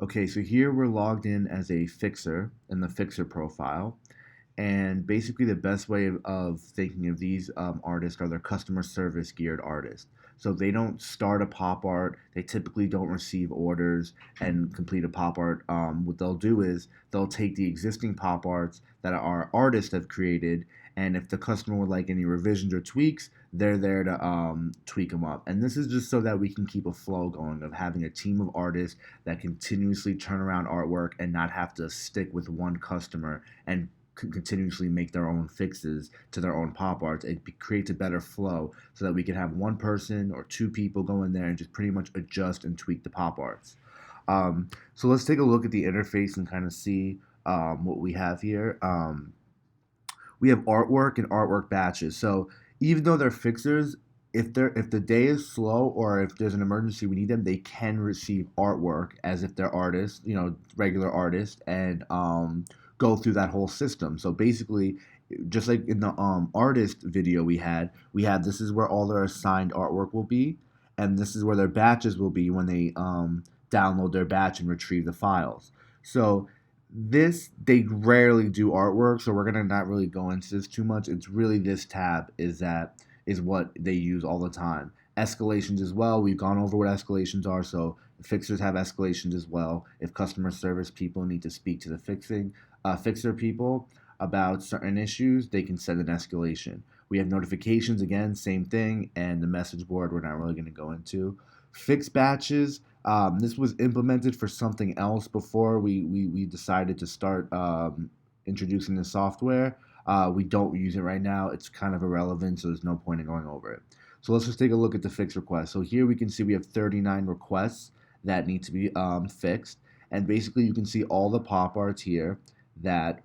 Okay, so here we're logged in as a fixer in the fixer profile. And basically, the best way of thinking of these artists are their customer service geared artists. So they don't start a pop art. They typically don't receive orders and complete a pop art. What they'll do is they'll take the existing pop arts that our artists have created, and if the customer would like any revisions or tweaks, they're there to tweak them up. And this is just so that we can keep a flow going of having a team of artists that continuously turn around artwork and not have to stick with one customer and continuously make their own fixes to their own pop arts. It creates a better flow so that we can have one person or two people go in there and just pretty much adjust and tweak the pop arts. So let's take a look at the interface and kind of see what we have here. We have artwork and artwork batches. So even though they're fixers, if the day is slow or if there's an emergency we need them, they can receive artwork as if they're artists, regular artists, and go through that whole system. So basically, just like in the artist video we had this is where all their assigned artwork will be, and this is where their batches will be when they download their batch and retrieve the files. So this they rarely do artwork, so we're gonna not really go into this too much. It's really this tab is what they use all the time. Escalations as well. We've gone over what escalations are, so fixers have escalations as well. If customer service people need to speak to the fixer people about certain issues, they can send an escalation. We have notifications again, same thing, and the message board we're not really going to go into. Fixed batches. This was implemented for something else before we decided to start introducing the software. We don't use it right now. It's kind of irrelevant, so there's no point in going over it. So let's just take a look at the fix request. So here we can see we have 39 requests that need to be fixed. And basically you can see all the pop arts here that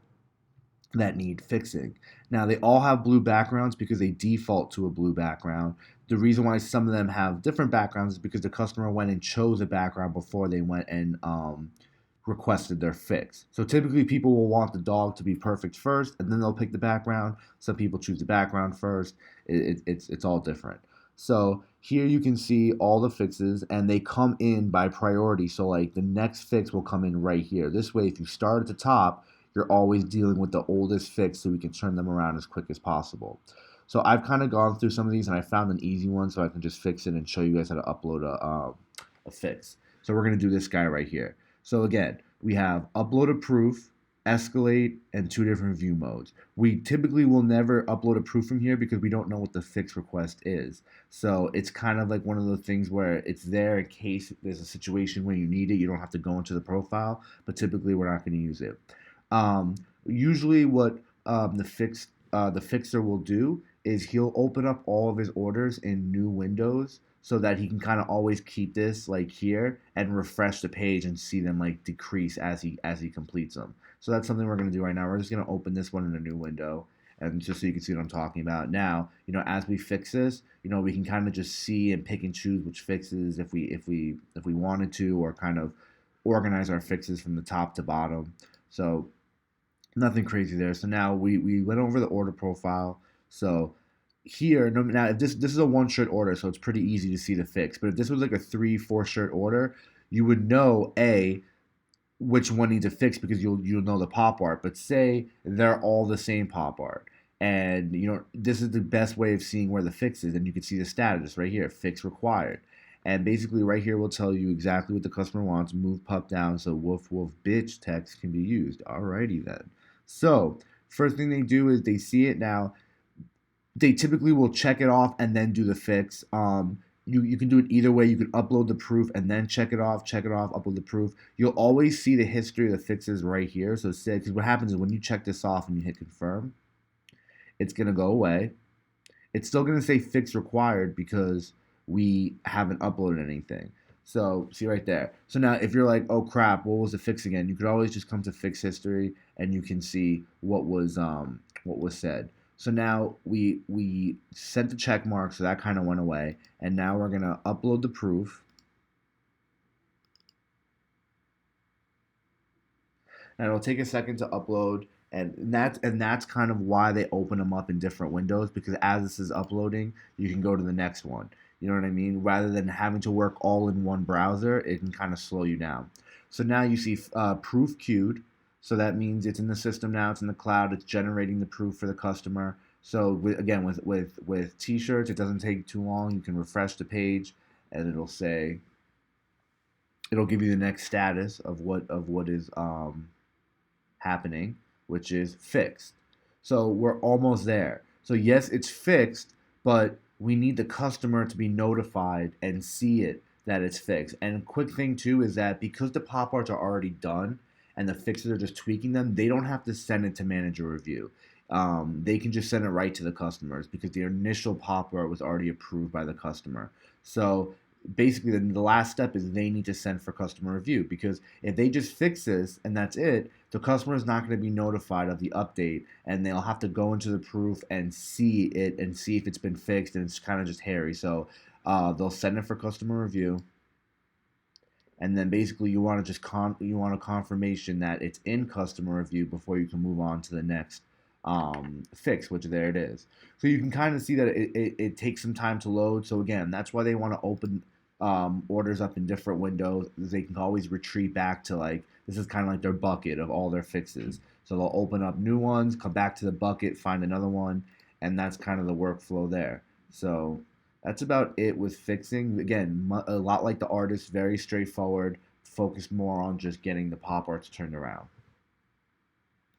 need fixing. Now they all have blue backgrounds because they default to a blue background. The reason why some of them have different backgrounds is because the customer went and chose a background before they went and requested their fix. So typically people will want the dog to be perfect first and then they'll pick the background. Some people choose the background first. It's all different. So here you can see all the fixes and they come in by priority. So like the next fix will come in right here. This way if you start at the top, you're always dealing with the oldest fix so we can turn them around as quick as possible. So I've kind of gone through some of these and I found an easy one so I can just fix it and show you guys how to upload a fix. So we're going to do this guy right here. So again, we have upload a proof, escalate, and two different view modes. We typically will never upload a proof from here because we don't know what the fix request is. So it's kind of like one of those things where it's there in case there's a situation where you need it. You don't have to go into the profile, but typically we're not going to use it. Usually, what the fixer will do is he'll open up all of his orders in new windows so that he can kind of always keep this like here and refresh the page and see them like decrease as he completes them. So that's something we're gonna do right now. We're just gonna open this one in a new window. And just so you can see what I'm talking about now, as we fix this, we can kind of just see and pick and choose which fixes if we wanted to, or kind of organize our fixes from the top to bottom. So nothing crazy there. So now we went over the order profile. So here, now if this is a one shirt order, so it's pretty easy to see the fix. But if this was like a 3-4 shirt order, you would know which one needs a fix because you'll know the pop art. But say they're all the same pop art, and this is the best way of seeing where the fix is, and you can see the status right here, fix required. And basically right here will tell you exactly what the customer wants. Move pup down so woof woof bitch text can be used. Alrighty then. So first thing they do is they see it now. They typically will check it off and then do the fix. You can do it either way. You can upload the proof and then check it off, upload the proof. You'll always see the history of the fixes right here. So say, because what happens is when you check this off and you hit confirm, it's going to go away. It's still going to say fix required because we haven't uploaded anything. So see right there. So now if you're like, oh crap, what was the fix again? You could always just come to fix history and you can see what was said. So now we sent the check mark, so that kind of went away. And now we're gonna upload the proof. And it'll take a second to upload, and that's kind of why they open them up in different windows, because as this is uploading, you can go to the next one. You know what I mean? Rather than having to work all in one browser, it can kind of slow you down. So now you see proof queued. So that means it's in the system now. It's in the cloud. It's generating the proof for the customer. So again, with t-shirts, it doesn't take too long. You can refresh the page, and it'll give you the next status of what is happening, which is fixed. So we're almost there. So yes, it's fixed, but we need the customer to be notified and see it that it's fixed. And a quick thing too is that because the pop arts are already done and the fixes are just tweaking them, they don't have to send it to manager review. They can just send it right to the customers because the initial pop art was already approved by the customer. So basically, the last step is they need to send for customer review because if they just fix this and that's it, the customer is not going to be notified of the update and they'll have to go into the proof and see it and see if it's been fixed, and it's kind of just hairy. So they'll send it for customer review, and then basically you want to you want a confirmation that it's in customer review before you can move on to the next fix, which there it is. So you can kind of see that it takes some time to load. So again, that's why they want to open orders up in different windows. They can always retreat back to like this is kind of like their bucket of all their fixes. So they'll open up new ones, come back to the bucket, find another one, and that's kind of the workflow there. So that's about it with fixing. Again, a lot like the artist, very straightforward. Focus more on just getting the pop arts turned around.